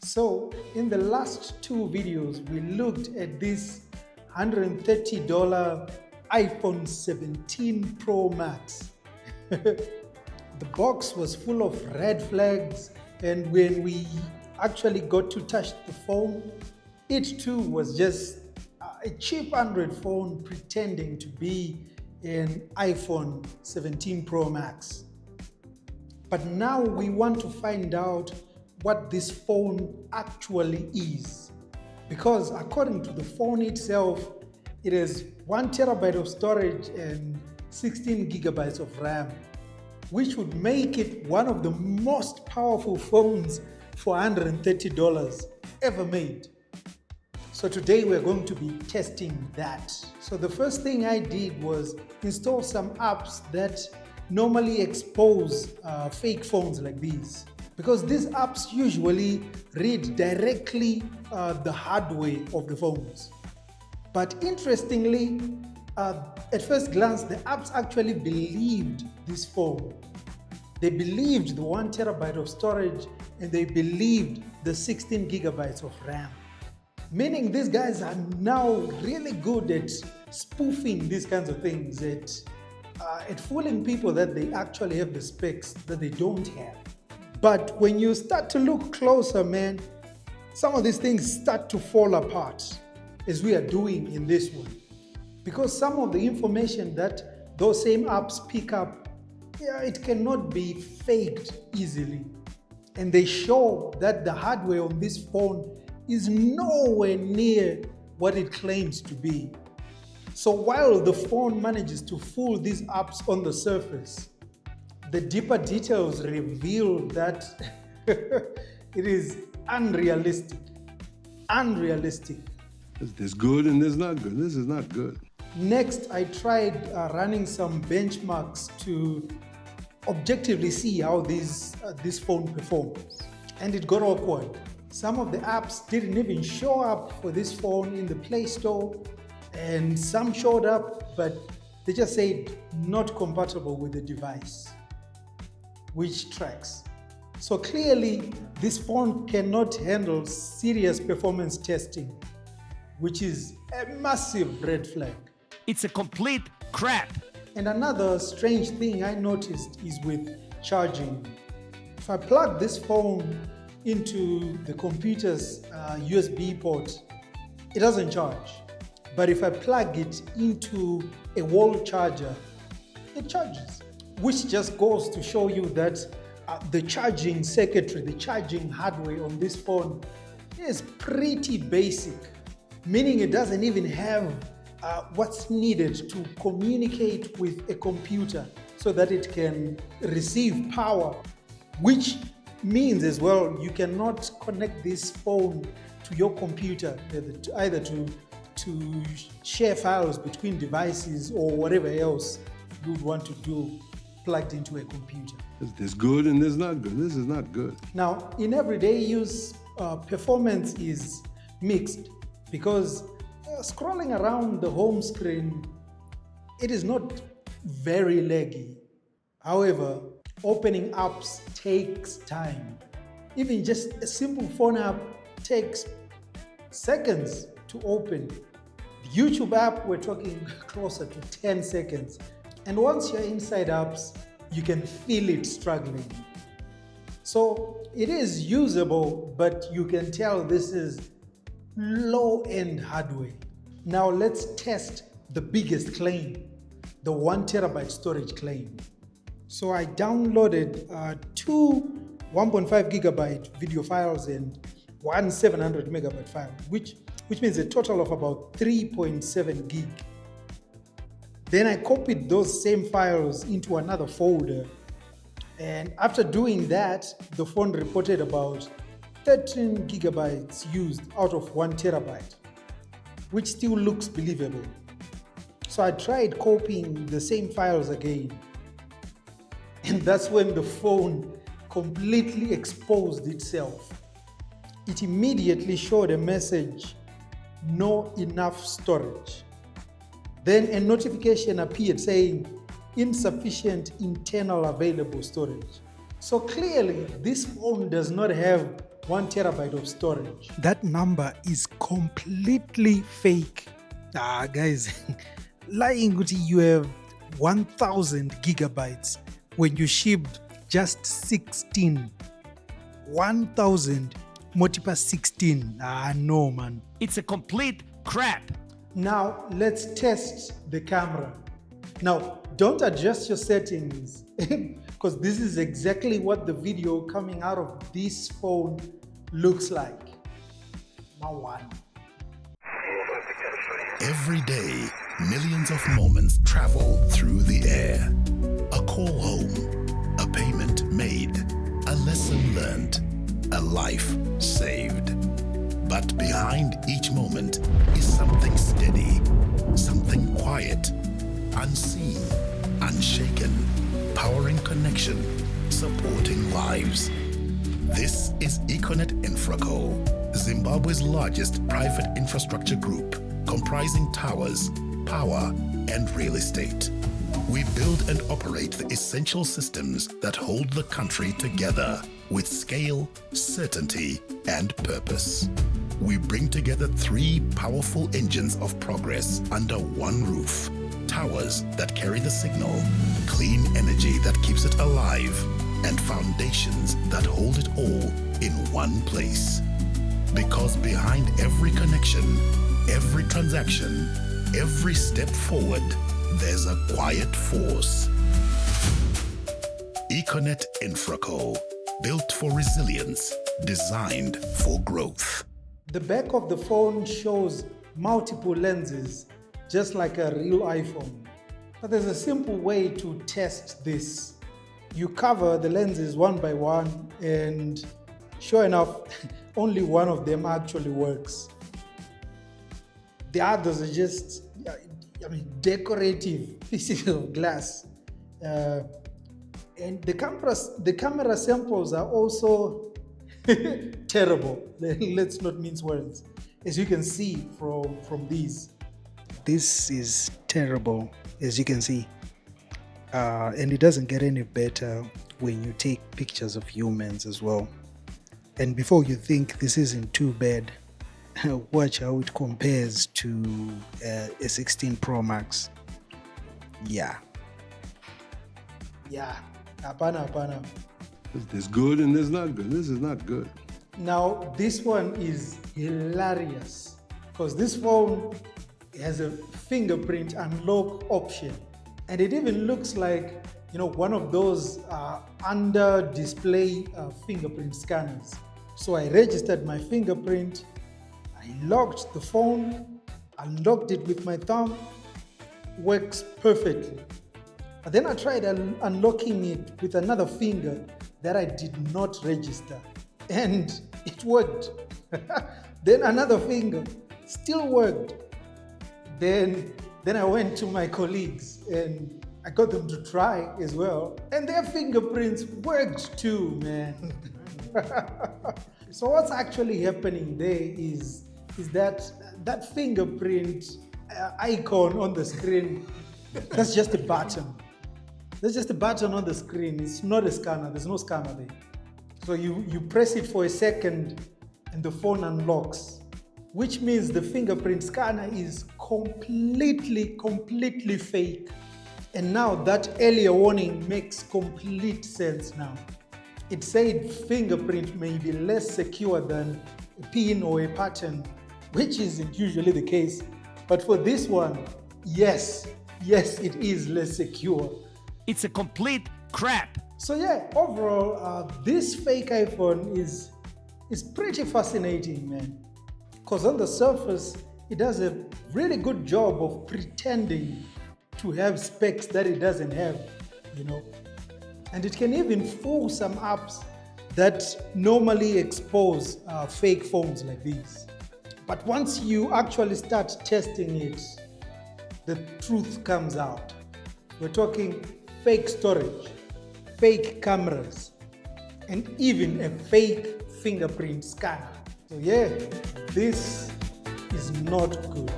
So in the last two videos, we looked at this $130 iPhone 17 Pro Max. The box was full of red flags, and when we actually got to touch the phone, it too was just a cheap Android phone pretending to be an iPhone 17 Pro Max. But now we want to find out what this phone actually is. Because according to the phone itself, it has 1 terabyte of storage and 16 gigabytes of RAM, which would make it one of the most powerful phones for $130 ever made. So today we're going to be testing that. So the first thing I did was install some apps that normally expose fake phones like these, because these apps usually read directly the hardware of the phones. But interestingly, at first glance, the apps actually believed this phone. They believed the 1 terabyte of storage, and they believed the 16 gigabytes of RAM. Meaning these guys are now really good at spoofing these kinds of things, at fooling people that they actually have the specs that they don't have. But when you start to look closer, man, some of these things start to fall apart, as we are doing in this one. Because some of the information that those same apps pick up, it cannot be faked easily. And they show that the hardware on this phone is nowhere near what it claims to be. So while the phone manages to fool these apps on the surface, the deeper details reveal that it is unrealistic. There's good and there's not good. This is not good. Next, I tried running some benchmarks to objectively see how this phone performs. And it got awkward. Some of the apps didn't even show up for this phone in the Play Store, and some showed up, but they just said not compatible with the device, which tracks. So clearly, this phone cannot handle serious performance testing, which is a massive red flag. It's a complete crap. And another strange thing I noticed is with charging. If I plug this phone into the computer's USB port, it doesn't charge. But if I plug it into a wall charger, it charges. Which just goes to show you that the charging circuitry, the charging hardware on this phone is pretty basic, meaning it doesn't even have what's needed to communicate with a computer so that it can receive power, which means as well you cannot connect this phone to your computer either to share files between devices or whatever else you would want to do plugged into a computer. There's good and there's not good. This is not good. Now, in everyday use, performance is mixed because scrolling around the home screen, it is not very laggy. However, opening apps takes time. Even just a simple phone app takes seconds to open. The YouTube app, we're talking closer to 10 seconds. And once you're inside apps, you can feel it struggling. So it is usable, but you can tell this is low-end hardware. Now let's test the biggest claim, the 1 terabyte storage claim. So I downloaded two 1.5 gigabyte video files and one 700 megabyte file, which means a total of about 3.7 gig. Then I copied those same files into another folder. And after doing that, the phone reported about 13 gigabytes used out of 1 terabyte, which still looks believable. So I tried copying the same files again. And that's when the phone completely exposed itself. It immediately showed a message, "No enough storage." Then a notification appeared saying, "Insufficient internal available storage." So clearly, this phone does not have 1 terabyte of storage. That number is completely fake. Guys, lying with you have 1000 gigabytes when you shipped just 16. 1000 multiple 16. No, man. It's a complete crap. Now, let's test the camera. Now, don't adjust your settings because this is exactly what the video coming out of this phone looks like. Now, one. Every day, millions of moments travel through the air. A call home, a payment made, a lesson learned, a life saved. But behind each moment is something steady, something quiet, unseen, unshaken, powering connection, supporting lives. This is Econet Infraco, Zimbabwe's largest private infrastructure group, comprising towers, power, and real estate. We build and operate the essential systems that hold the country together with scale, certainty, and purpose. We bring together 3 powerful engines of progress under one roof. Towers that carry the signal, clean energy that keeps it alive, and foundations that hold it all in one place. Because behind every connection, every transaction, every step forward, there's a quiet force. Econet Infraco, built for resilience, designed for growth. The back of the phone shows multiple lenses, just like a real iPhone. But there's a simple way to test this. You cover the lenses one by one, and sure enough, only one of them actually works. The others are just, decorative pieces of glass. And the camera samples are also terrible. Let's not mince words. As you can see from these. This is terrible, as you can see. And it doesn't get any better when you take pictures of humans as well. And before you think this isn't too bad, watch how it compares to a 16 Pro Max. Yeah, hapana. There's good and there's not good. This is not good. Now, this one is hilarious because this phone has a fingerprint unlock option. And it even looks like, one of those under display fingerprint scanners. So I registered my fingerprint, I locked the phone, unlocked it with my thumb, works perfectly. But then I tried unlocking it with another finger that I did not register, and it worked. Then another finger still worked. Then I went to my colleagues and I got them to try as well, and their fingerprints worked too, man. So what's actually happening there is that fingerprint icon on the screen, that's just a button. That's just a button on the screen. It's not a scanner. There's no scanner there. So you press it for a second and the phone unlocks, which means the fingerprint scanner is completely fake. And now that earlier warning makes complete sense now. It said fingerprint may be less secure than a pin or a pattern, which isn't usually the case. But for this one, yes, it is less secure. It's a complete crap. So yeah, overall, this fake iPhone is pretty fascinating, man. Because on the surface, it does a really good job of pretending to have specs that it doesn't have, And it can even fool some apps that normally expose fake phones like these. But once you actually start testing it, the truth comes out. We're talking fake storage, fake cameras, and even a fake fingerprint scanner. So yeah, this is not good.